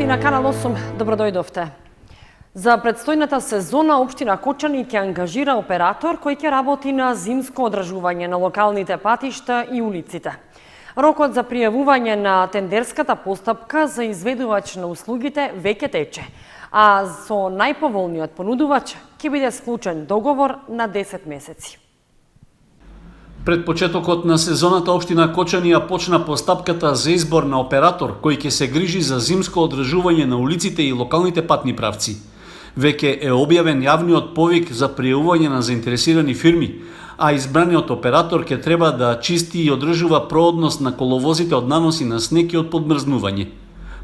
на Канал 8, добродојдовте. За предстојната сезона општина Кочани ќе ангажира оператор кој ќе работи на зимско одржување на локалните патишта и улиците. Рокот за пријавување на тендерската постапка за изведувач на услугите веќе тече, а со најповолниот понудувач ќе биде склучен договор на 10 месеци. Пред почетокот на сезоната општина Кочани ја почна постапката за избор на оператор кој ќе се грижи за зимско одржување на улиците и локалните патни правци. Веќе е објавен јавниот повик за пријавување на заинтересирани фирми, а избраниот оператор ќе треба да чисти и одржува проводност на коловозите од наноси на снег и од подмрзнување.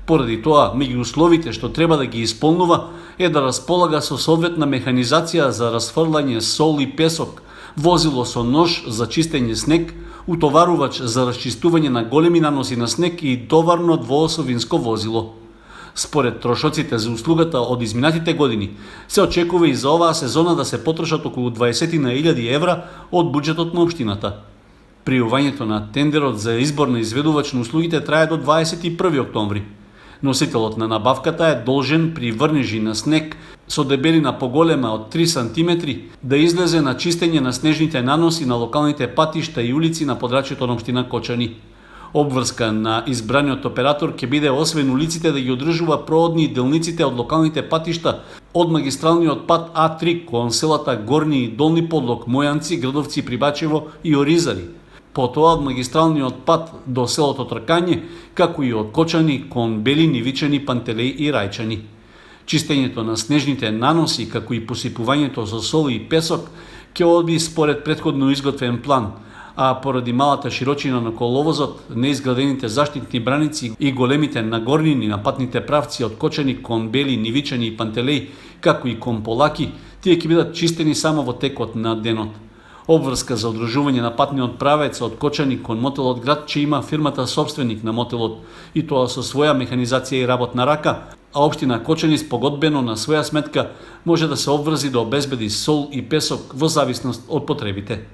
Поради тоа, меѓу условите што треба да ги исполнува е да располага со соодветна механизација за расфрлање сол и песок, возило со нож за чистење снег, утоварувач за расчистување на големи наноси на снег и товарно двоособинско возило. Според трошоците за услугата од изминатите години, се очекува и за оваа сезона да се потрошат околу 20.000 евра од буџетот на општината. Пријавувањето на тендерот за избор на изведувач на услугите трае до 21 октомври. Носителот на набавката е должен при врнежи на снег со дебелина поголема од 3 см да излезе на чистење на снежните наноси на локалните патишта и улици на подрачјето на општина Кочани. Обврска на избраниот оператор ќе биде освен улиците да ги одржува проводни и делниците од локалните патишта од магистралниот пат А3 кон селата Горни и Долни Подлог, Мојанци, Градовци, Прибачево и Оризари. Потоа од магистралниот пат до селото Тркање, како и од Кочани кон Бели, Нивичани, Пантелеј и Рајчани. Чистењето на снежните наноси, како и посипувањето со сол и песок, ќе оди според претходно изготвен план, а поради малата широчина на коловозот, неизградените заштитни браници и големите нагорнини на патните правци од Кочани кон Бели, Нивичани и Пантелеј, како и кон Полаки, тие ќе бидат чистени само во текот на денот. Обврска за одржување на патниот правец од Кочани кон мотелот град ќе има фирмата собственик на мотелот, и тоа со своја механизација и работна рака, а општина Кочани спогодбено на своја сметка може да се обврзи да обезбеди сол и песок во зависност од потребите.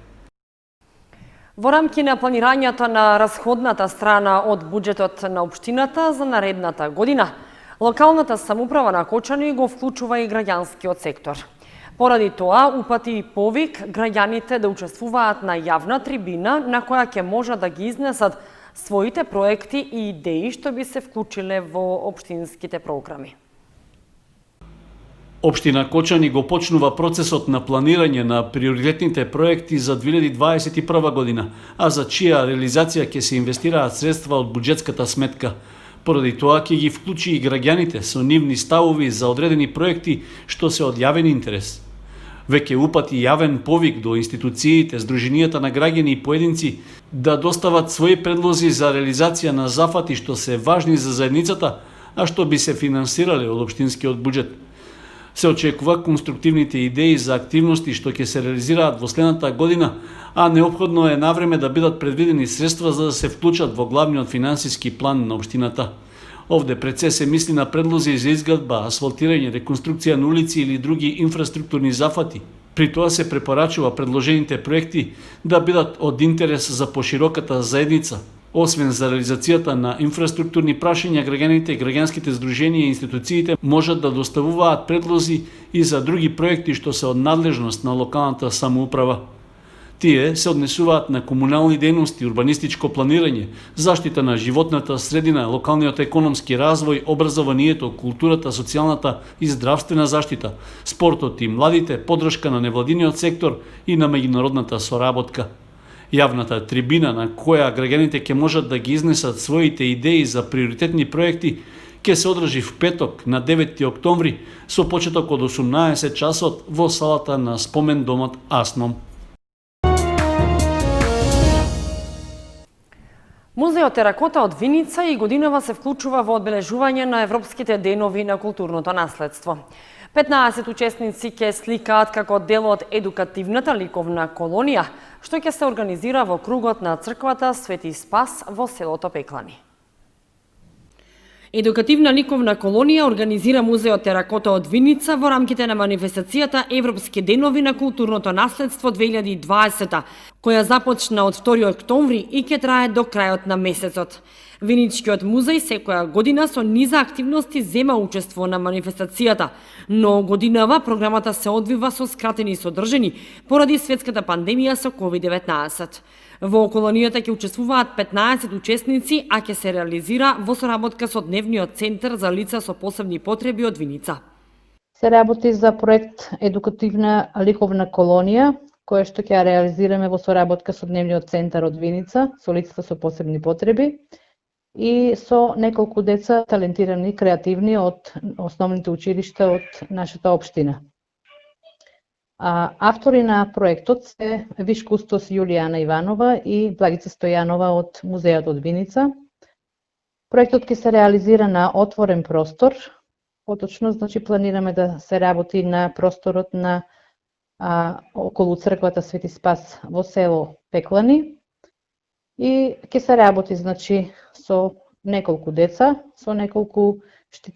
Во рамки на планирањето на расходната страна од буџетот на општината за наредната година, локалната самоуправа на Кочани го вклучува и граѓанскиот сектор. Поради тоа, упати повик граѓаните да учествуваат на јавна трибина на која ќе можат да ги изнесат своите проекти и идеи што би се вклучиле во општинските програми. Општина Кочани го почнува процесот на планирање на приоритетните проекти за 2021 година, а за чија реализација ќе се инвестираат средства од буџетската сметка. Поради тоа ќе ги вклучи и граѓаните со нивни ставови за одредени проекти што се од јавен интерес. Веќе упати јавен повик до институциите, здруженијата на граѓани и поединци да достават своји предлози за реализација на зафати што се важни за заедницата, а што би се финансирале од општинскиот буџет. Се очекува конструктивните идеи за активности што ќе се реализираат во следната година, а неопходно е навреме да бидат предвидени средства за да се вклучат во главниот финансиски план на општината. Овде пред се мисли на предлози за изградба, асфалтирање, реконструкција на улици или други инфраструктурни зафати. При тоа се препорачува предложените проекти да бидат од интерес за пошироката заедница. Освен за реализацијата на инфраструктурни прашања, граѓаните, граѓанските здруженија и институциите можат да доставуваат предлози и за други проекти што се од надлежност на локалната самоуправа. Тие се однесуваат на комунални дејности, урбанистичко планирање, заштита на животната средина, локалниот економски развој, образованието, културата, социјалната и здравствена заштита, спортот и младите, поддршка на невладиниот сектор и на меѓународната соработка. Јавната трибина на која граѓаните ќе можат да ги изнесат своите идеи за приоритетни проекти ќе се одржи в петок на 9 октомври со почеток од 18 часот во салата на спомен домот Асном. Музеот Теракота од Виница и годинава се вклучува во одбележување на Европските денови на културното наследство. 15 учесници ќе сликаат како дел од едукативната ликовна колонија, што ќе се организира во кругот на црквата Свети Спас во селото Пеклани. Едукативна ликовна колонија организира музеот Теракота од Виница во рамките на манифестацијата Европски денови на културното наследство 2020, која започна од 2 октомври и ќе трае до крајот на месецот. Виничкиот музеј секоја година со низа активности зема учество на манифестацијата, но годинава програмата се одвива со скратени содржини поради светската пандемија со COVID-19. Во колонијата ќе учествуваат 15 учесници, а ќе се реализира во соработка со Дневниот центар за лица со посебни потреби од Виница. Се работи за проект Едукативна ликовна колонија, која што ќе реализираме во соработка со Дневниот центар од Виница, со лицата со посебни потреби и со неколку деца талентирани, креативни од основните училишта од нашата општина. Автори на проектот се виш кустос Јулијана Иванова и Благица Стојанова од Музејот од Виница. Проектот ќе се реализира на отворен простор, поточно планираме да се работи на просторот на околу црквата Свети Спас во село Пеклани и ќе се работи со неколку деца, со неколку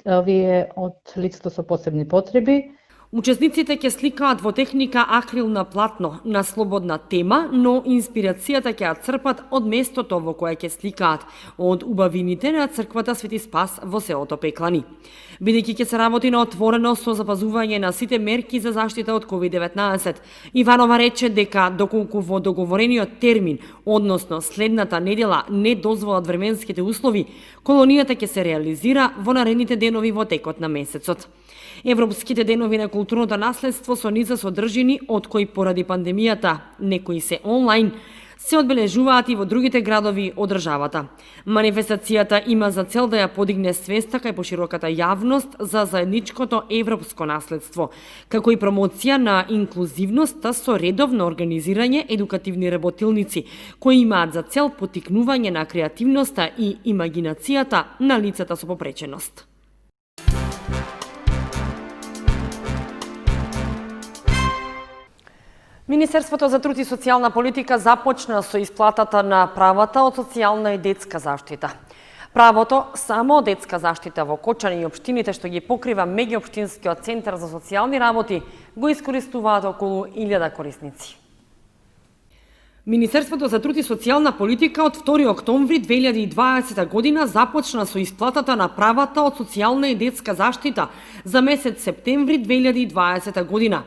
овие од лицата со посебни потреби. Учесниците ќе сликаат во техника акрил на платно на слободна тема, но инспирацијата ќе ја црпат од местото во кое ќе сликаат, од убавините на црквата Свети Спас во селото Пеклани. Бидејќи ќе се работи на отворено со запазување на сите мерки за заштита од COVID-19, Иванова рече дека доколку во договорениот термин, односно следната недела, не дозволат временските услови, колонијата ќе се реализира во наредните денови во текот на месецот. Европските денови на културното наследство со низа содржини, од кои поради пандемијата некои се онлайн, се одбележуваат и во другите градови од државата. Манифестацијата има за цел да ја подигне свеста кај пошироката јавност за заедничкото европско наследство, како и промоција на инклузивноста со редовно организирање едукативни работилници, кои имаат за цел поттикнување на креативноста и имагинацијата на лицата со попреченост. Министерството за труд и социјална политика започна со исплатата на правата од социјална и детска заштита. Правото само од детска заштита во Кочани и општините што ги покрива меѓуопштинскиот центар за социјални работи го искористуваат околу 1000 корисници. Министерството за труд и социјална политика од 2 октомври 2020 година започна со исплатата на правата од социјална и детска заштита за месец септември 2020 година.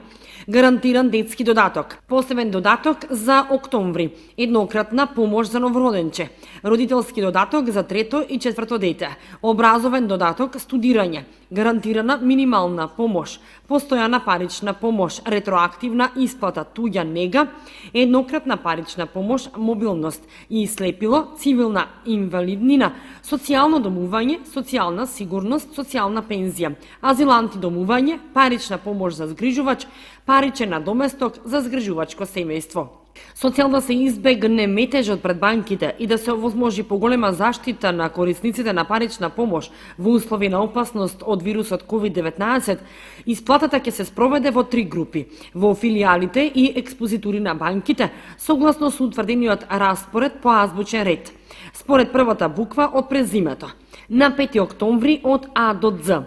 Гарантиран детски додаток, посебен додаток за октомври, еднократна помош за новороденче, родителски додаток за трето и четврто дете, образовен додаток студирање, гарантирана минимална помош, постојана парична помош, ретроактивна исплата туѓа нега, еднократна парична помош, мобилност и слепило, цивилна инвалиднина, социјално домување, социјална сигурност, социјална пензија, азиланти домување, парична помош за згрижувач, паричен надоместок за згрижувачко семејство. Со цел да се избегне метежот пред банките и да се овозможи поголема заштита на корисниците на парична помош во услови на опасност од вирусот COVID-19, исплатата ќе се спроведе во 3 групи, во филијалите и експозитури на банките, согласно со утврдениот распоред по азбучен ред. Според првата буква од презимето. На 5 октомври од А до З,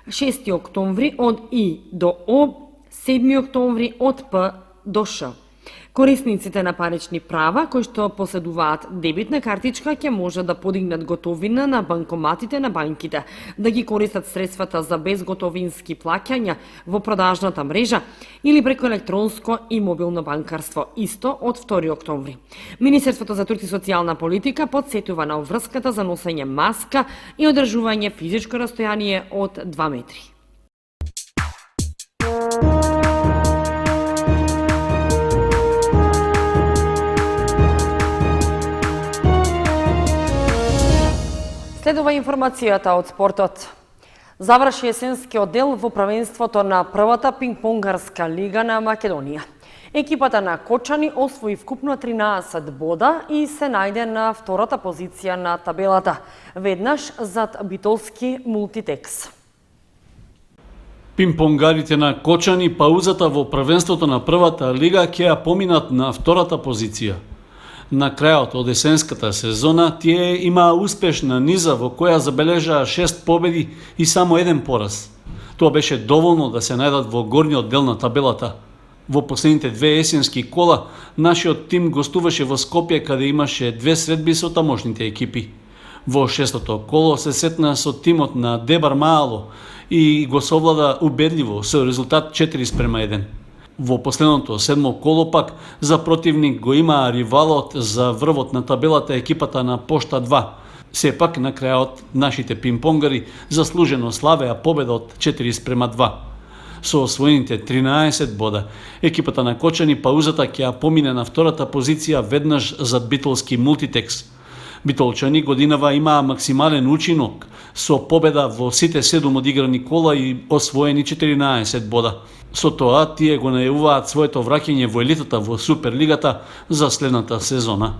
6 октомври од И до О, 7 октомври од П до Ш. Корисниците на парични права кои што поседуваат дебитна картичка ќе може да подигнат готовина на банкоматите на банките, да ги користат средствата за безготовински плаќања во продажната мрежа или преку електронско и мобилно банкарство, исто од 2 октомври. Министерството за труд и социјална политика подсетува на врската за носење маска и одржување физичко растојание од 2 метри. Следува информацијата од спортот. Заврши есенскиот дел во правенството на првата пинг-понгарска лига на Македонија. Екипата на Кочани освои вкупно 13 бода и се најде на втората позиција на табелата, веднаш зад Битолски Мултитекс. Пинг-понгарите на Кочани паузата во првенството на првата лига ќе ја поминат на втората позиција. На крајот од есенската сезона тие имаа успешна низа во која забележаа 6 победи и само 1 пораз. Тоа беше доволно да се најдат во горниот дел на табелата. Во последните 2 есенски кола, нашиот тим гостуваше во Скопје каде имаше 2 средби со тамошните екипи. Во 6-тото коло се сетна со тимот на Дебар Маало и го совлада убедливо со резултат 4:1. Во последното 7-мо коло пак за противник го имаа ривалот за врвот на табелата екипата на Пошта 2. Сепак на крајот нашите пинпонгари заслужено славеа победа од 4:2. Со освоените 13 бода, екипата на Кочани паузата ќе ја помине на втората позиција веднаш зад битолски Мултитекс. Битолчани годинава имаа максимален учинок со победа во сите 7 одиграни кола и освоени 14 бода. Со тоа тие го најавуваат своето враќање во елитата во Суперлигата за следната сезона.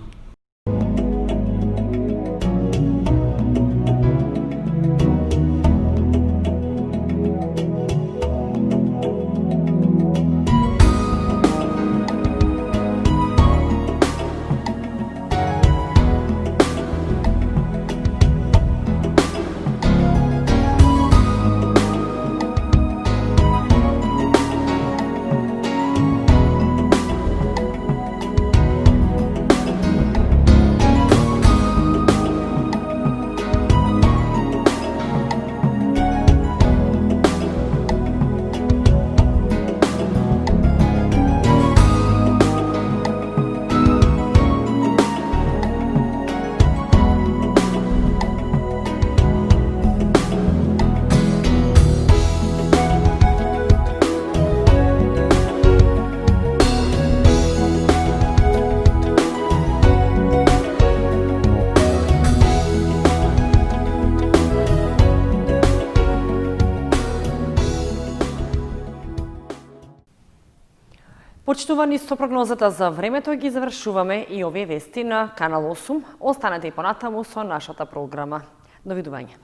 Почитувани, со прогнозата за времето ги завршуваме и овие вести на Канал 8. Останете и понатаму со нашата програма. Довидување.